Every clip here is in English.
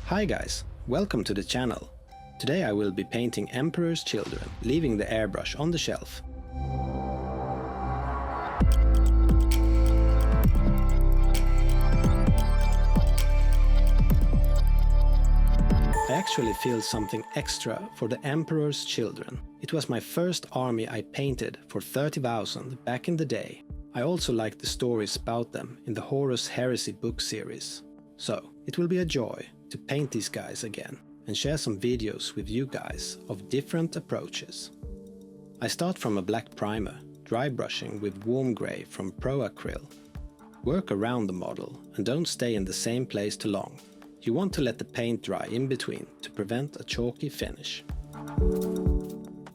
Hi guys, welcome to the channel. Today I will be painting Emperor's Children, leaving the airbrush on the shelf. I actually feel something extra for the Emperor's Children. It was my first army I painted for 30,000 back in the day. I also liked the stories about them in the Horus Heresy book series. So, it will be a joy to paint these guys again and share some videos with you guys of different approaches. I start from a black primer, dry brushing with warm grey from Pro Acryl. Work around the model and don't stay in the same place too long. You want to let the paint dry in between to prevent a chalky finish.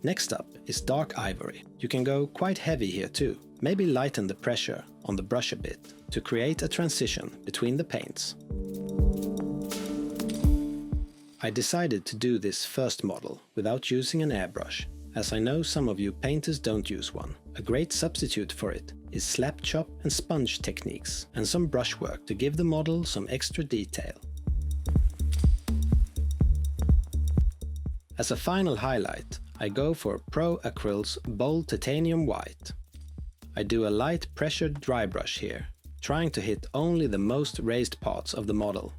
Next up is dark ivory. You can go quite heavy here too. Maybe lighten the pressure on the brush a bit to create a transition between the paints. I decided to do this first model without using an airbrush, as I know some of you painters don't use one. A great substitute for it is Slapchop and sponge techniques and some brushwork to give the model some extra detail. As a final highlight, I go for Pro Acryl's Bold Titanium White. I do a light pressured dry brush here, trying to hit only the most raised parts of the model.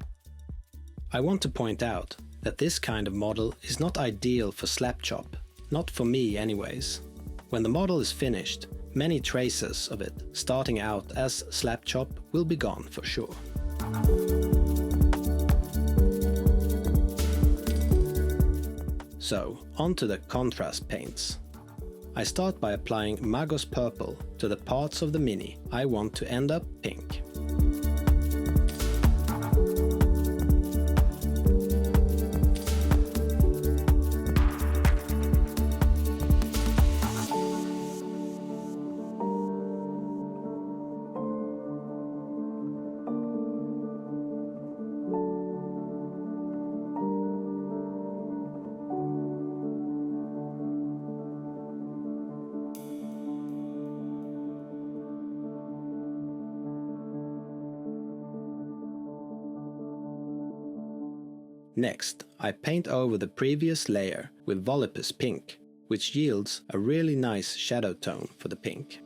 I want to point out that this kind of model is not ideal for Slapchop, not for me anyways. When the model is finished, many traces of it starting out as Slapchop will be gone for sure. So, on to the contrast paints. I start by applying Magos Purple to the parts of the Mini I want to end up pink. Next, I paint over the previous layer with Volupus Pink, which yields a really nice shadow tone for the pink.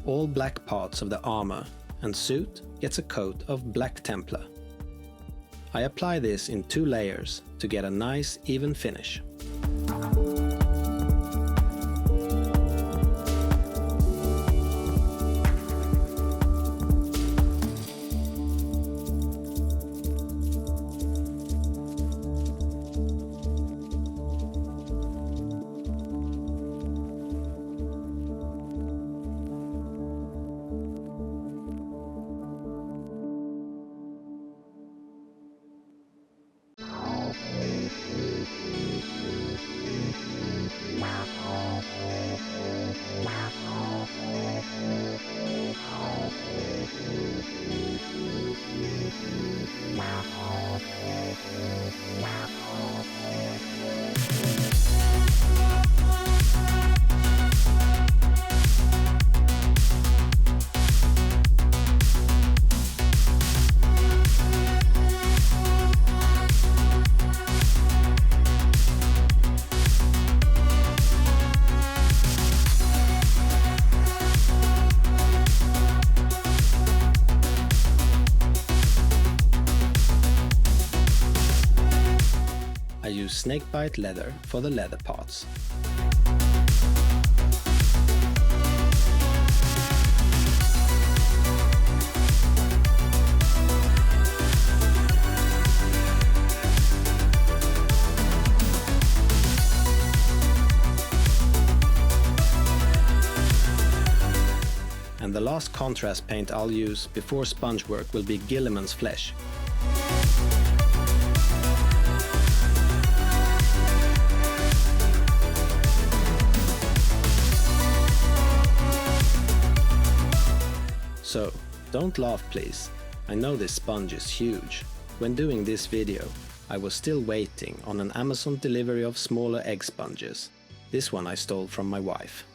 All black parts of the armor and suit gets a coat of Black Templar. I apply this in 2 layers to get a nice even finish. I use snakebite leather for the leather parts. And the last contrast paint I'll use before sponge work will be Guilliman's Flesh. So, don't laugh please. I know this sponge is huge. When doing this video, I was still waiting on an Amazon delivery of smaller egg sponges. This one I stole from my wife.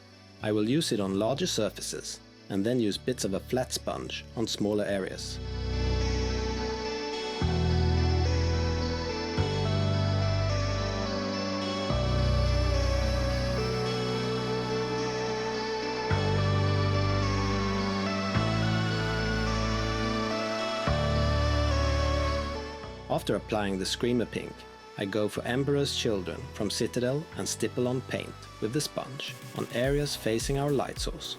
I will use it on larger surfaces and then use bits of a flat sponge on smaller areas. After applying the Screamer Pink, I go for Emperor's Children from Citadel and stipple on paint with the sponge on areas facing our light source.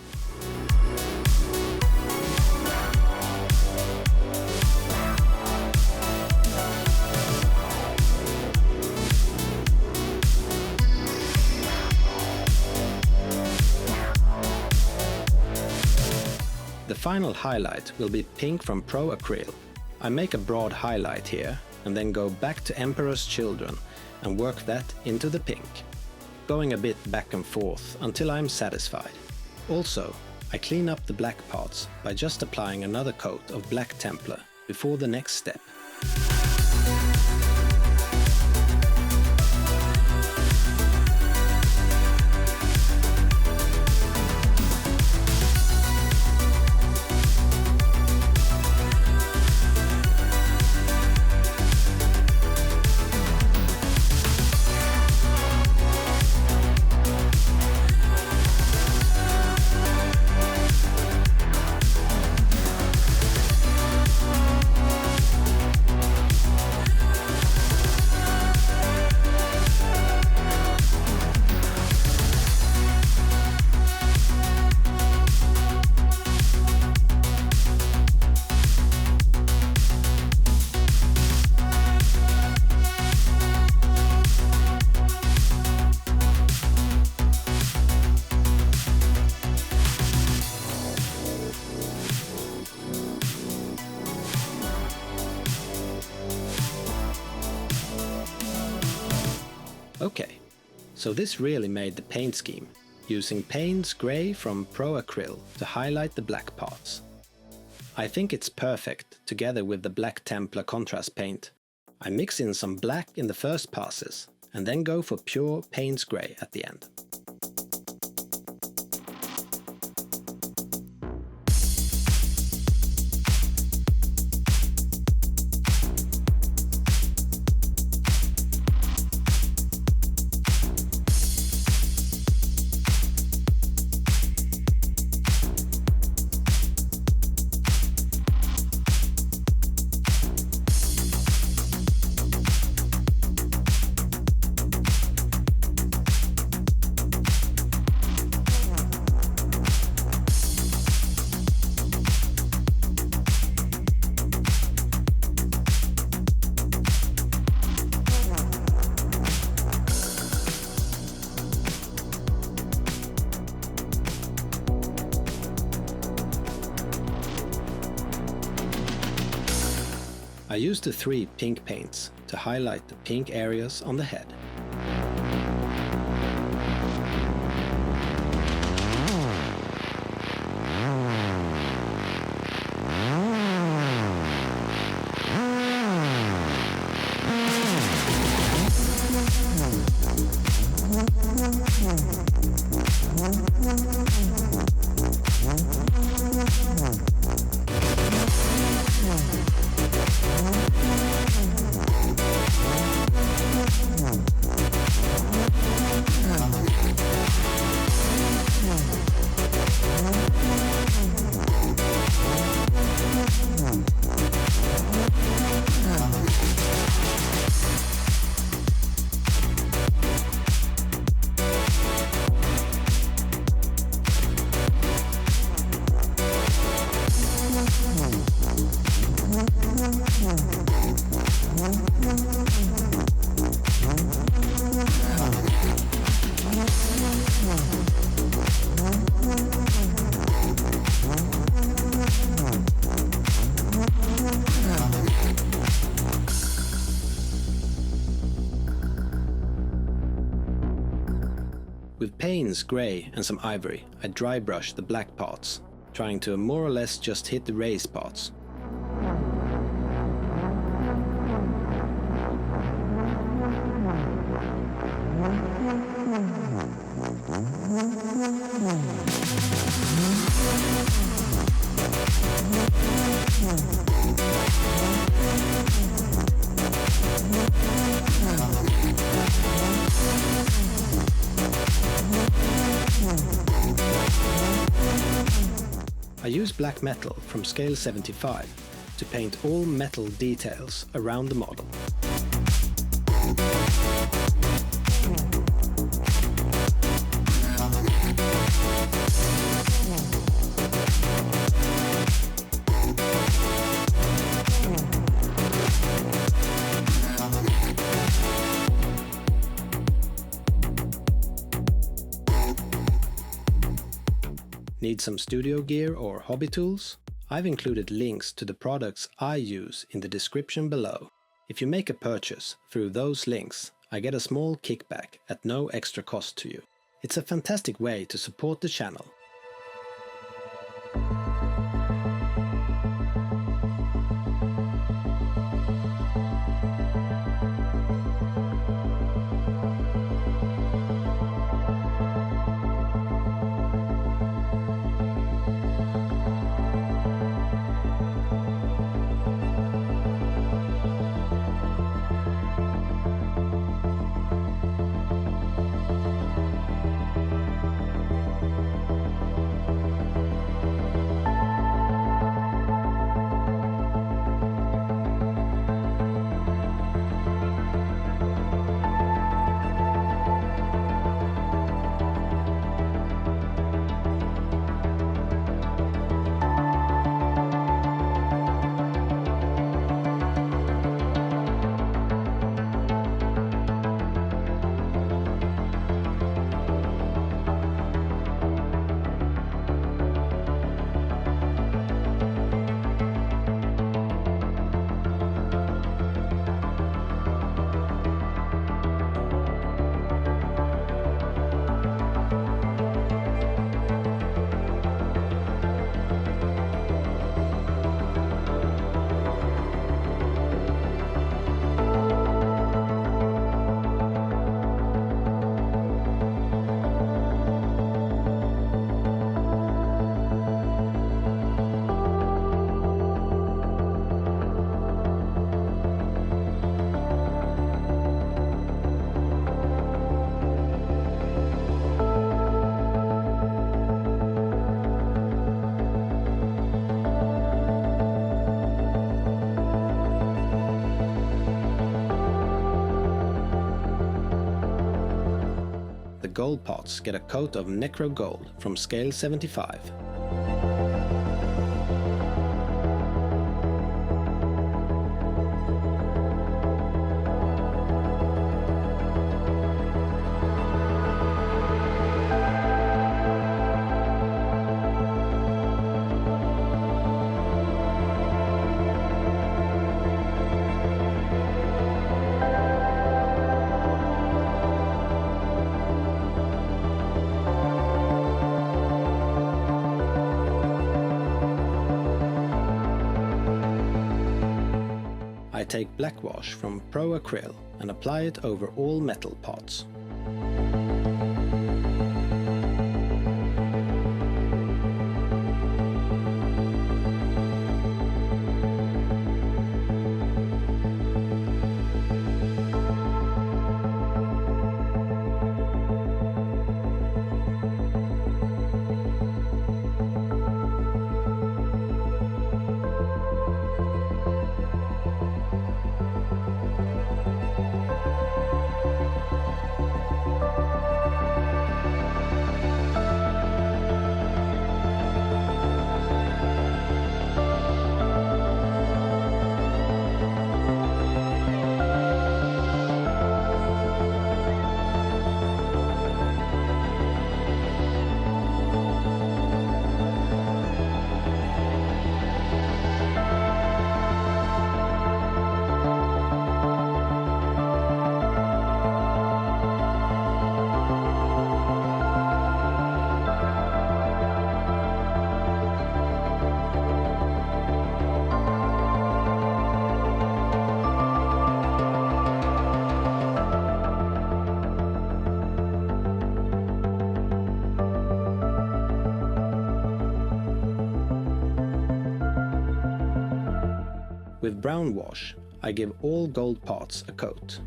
The final highlight will be pink from Pro Acryl. I make a broad highlight here and then go back to Emperor's Children and work that into the pink, going a bit back and forth until I'm satisfied. Also, I clean up the black parts by just applying another coat of Black Templar before the next step. Okay, so this really made the paint scheme, using Payne's Grey from Pro Acryl to highlight the black parts. I think it's perfect together with the Black Templar contrast paint. I mix in some black in the first passes and then go for pure Payne's Grey at the end. I used the 3 pink paints to highlight the pink areas on the head. With Payne's Grey and some ivory, I dry brush the black parts. trying to more or less just hit the raised spots. I use black metal from scale 75 to paint all metal details around the model. Need some studio gear or hobby tools? I've included links to the products I use in the description below. If you make a purchase through those links, I get a small kickback at no extra cost to you. It's a fantastic way to support the channel. The gold pots get a coat of Necro Gold from scale 75. I take black wash from Pro Acryl and apply it over all metal pots. With brown wash, I give all gold parts a coat.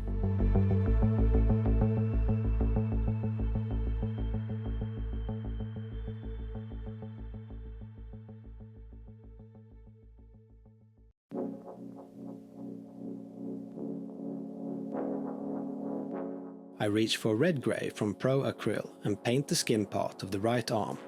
I reach for red grey from Pro Acryl and paint the skin part of the right arm.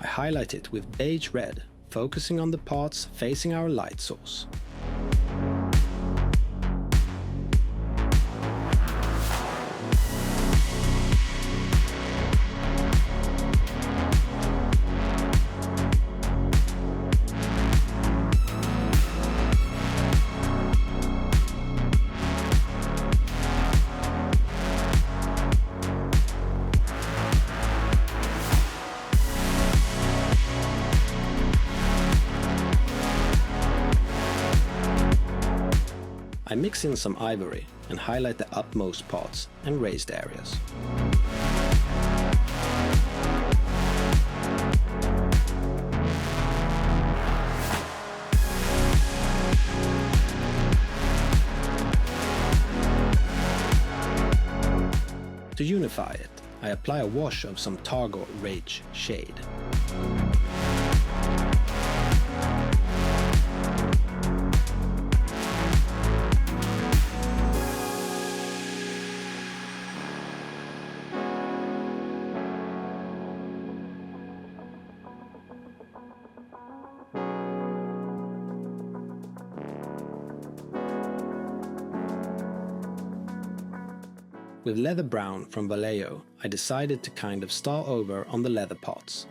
I highlight it with beige red, focusing on the parts facing our light source. I mix in some ivory and highlight the upmost parts and raised areas. To unify it, I apply a wash of some Targo Rage shade. With leather brown from Vallejo, I decided to kind of start over on the leather parts.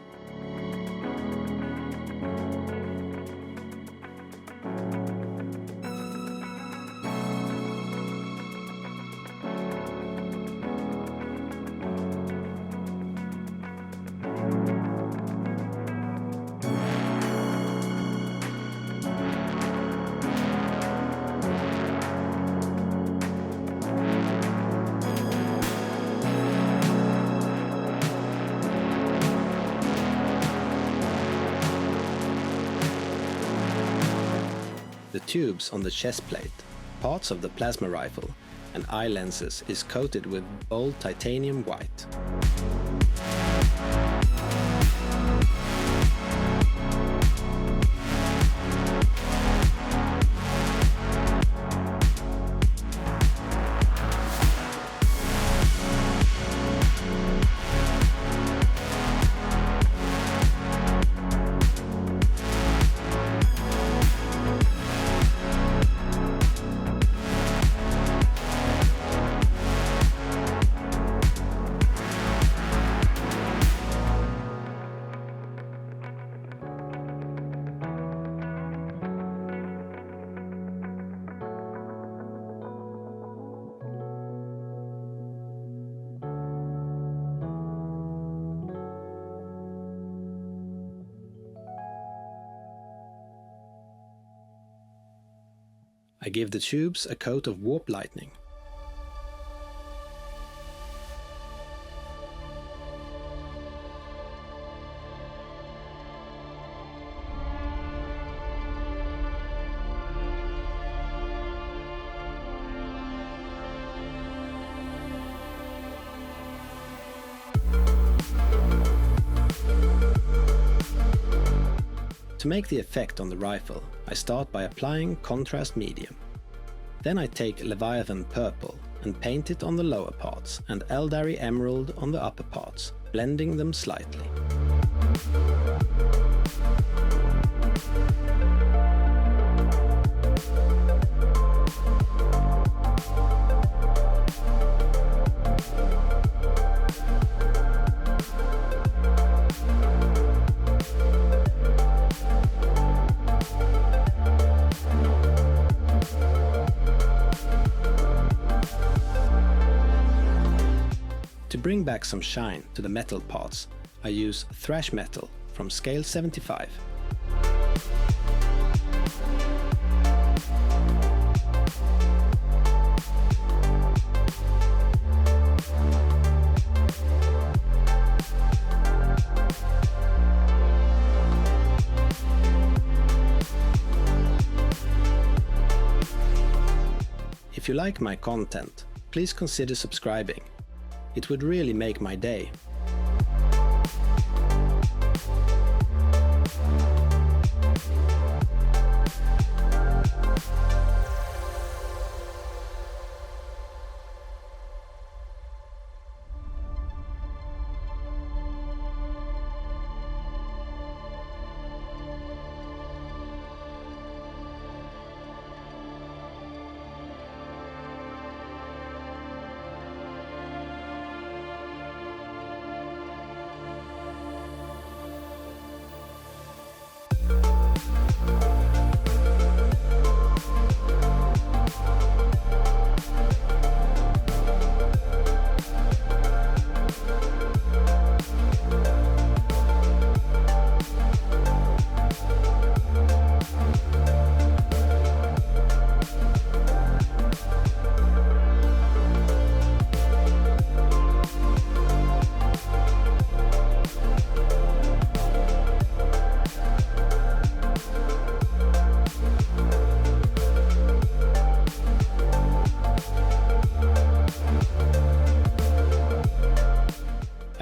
The tubes on the chest plate, parts of the plasma rifle, and eye lenses is coated with bold titanium white. I give the tubes a coat of warp lightning. To make the effect on the rifle, I start by applying contrast medium. Then I take Leviathan Purple and paint it on the lower parts and Eldari Emerald on the upper parts, blending them slightly. To bring back some shine to the metal parts, I use thrash metal from scale 75. If you like my content, please consider subscribing. It would really make my day.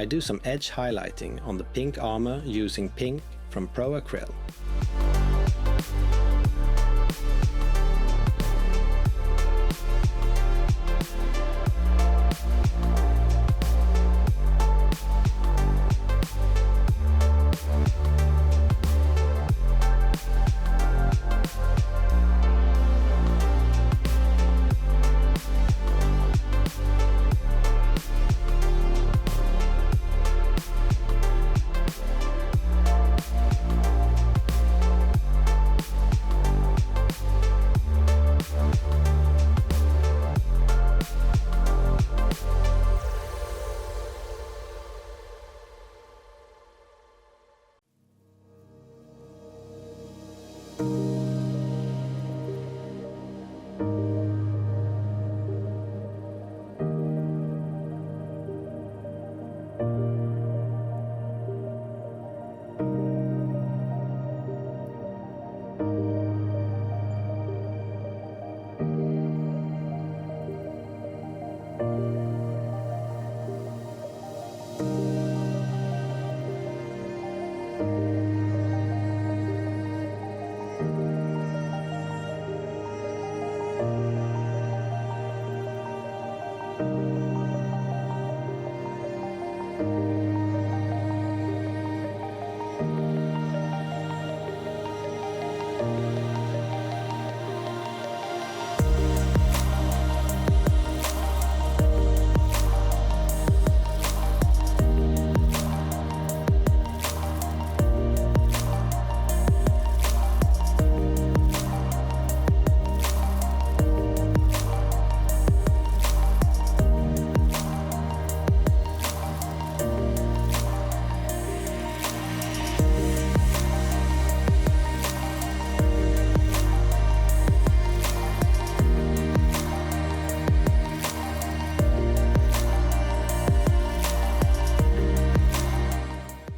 I do some edge highlighting on the pink armor using pink from Pro Acryl.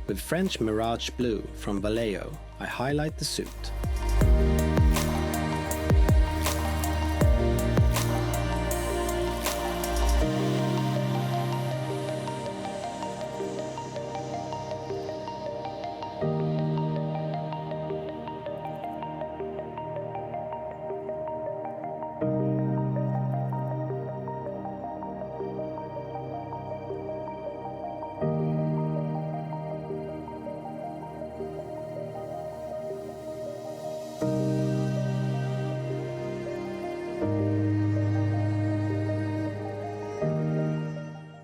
With French Mirage Blue from Vallejo, I highlight the suit.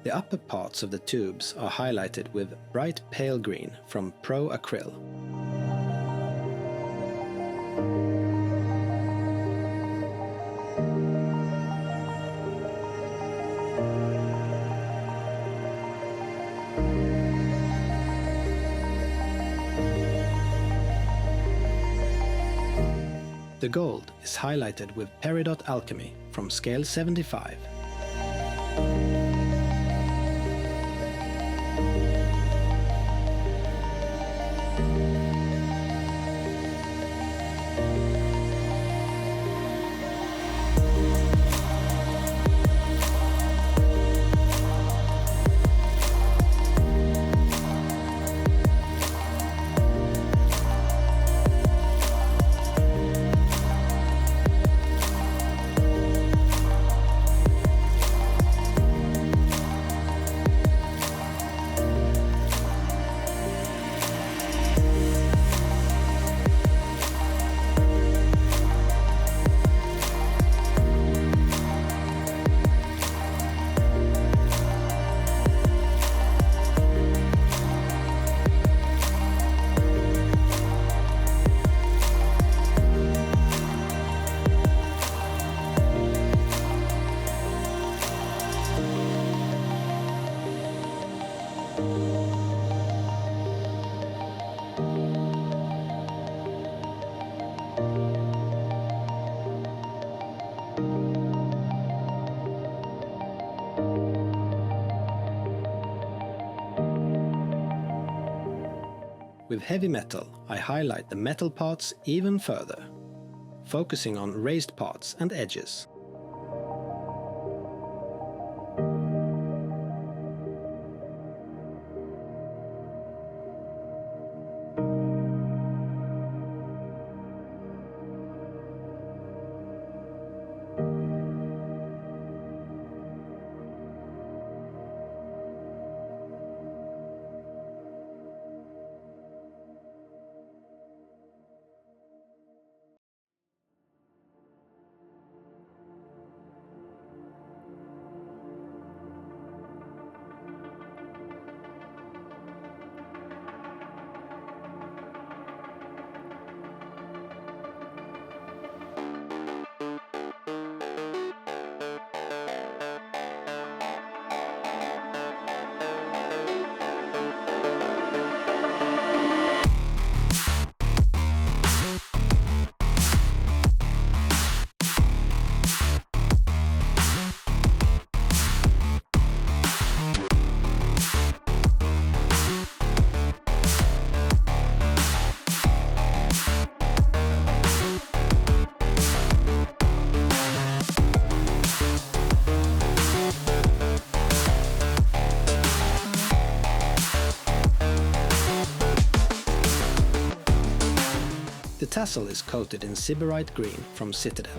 The upper parts of the tubes are highlighted with bright pale green from Pro Acryl. The gold is highlighted with Peridot Alchemy from scale 75. With heavy metal, I highlight the metal parts even further, focusing on raised parts and edges. The tassel is coated in Sybarite green from Citadel.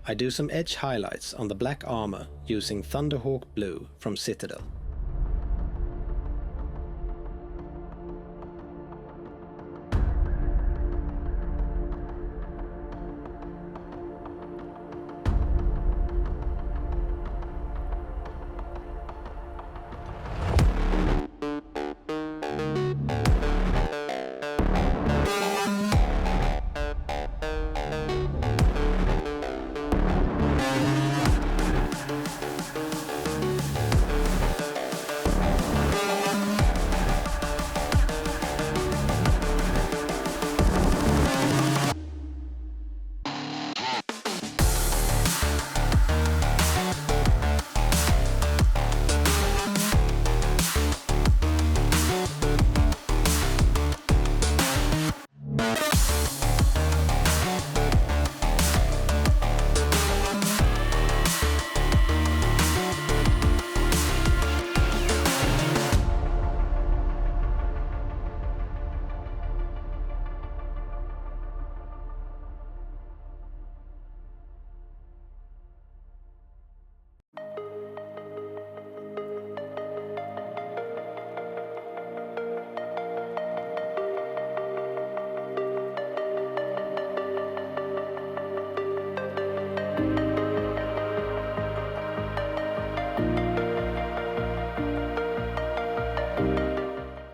I do some edge highlights on the black armor using Thunderhawk blue from Citadel.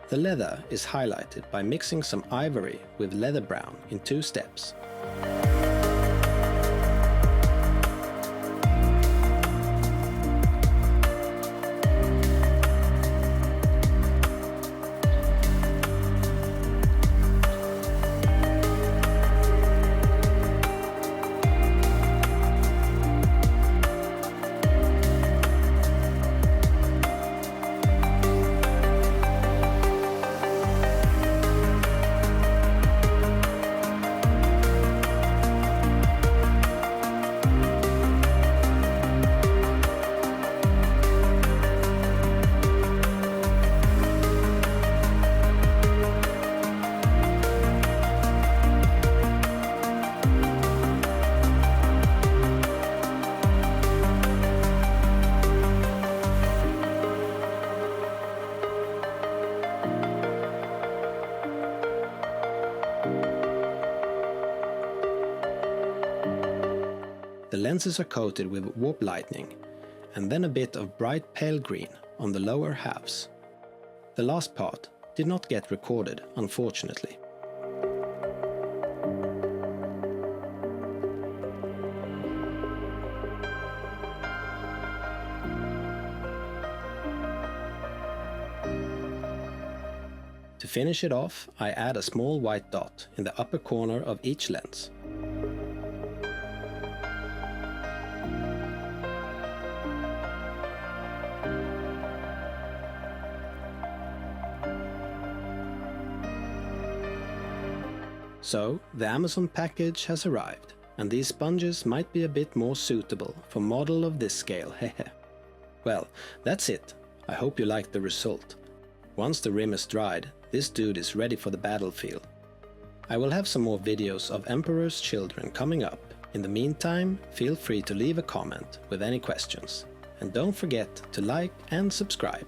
The leather is highlighted by mixing some ivory with leather brown in 2 steps. The lenses are coated with warp lightning, and then a bit of bright pale green on the lower halves. The last part did not get recorded, unfortunately. To finish it off, I add a small white dot in the upper corner of each lens. So, the Amazon package has arrived, and these sponges might be a bit more suitable for a model of this scale, hehe. Well, that's it. I hope you liked the result. Once the rim is dried, this dude is ready for the battlefield. I will have some more videos of Emperor's Children coming up. In the meantime, feel free to leave a comment with any questions. And don't forget to like and subscribe.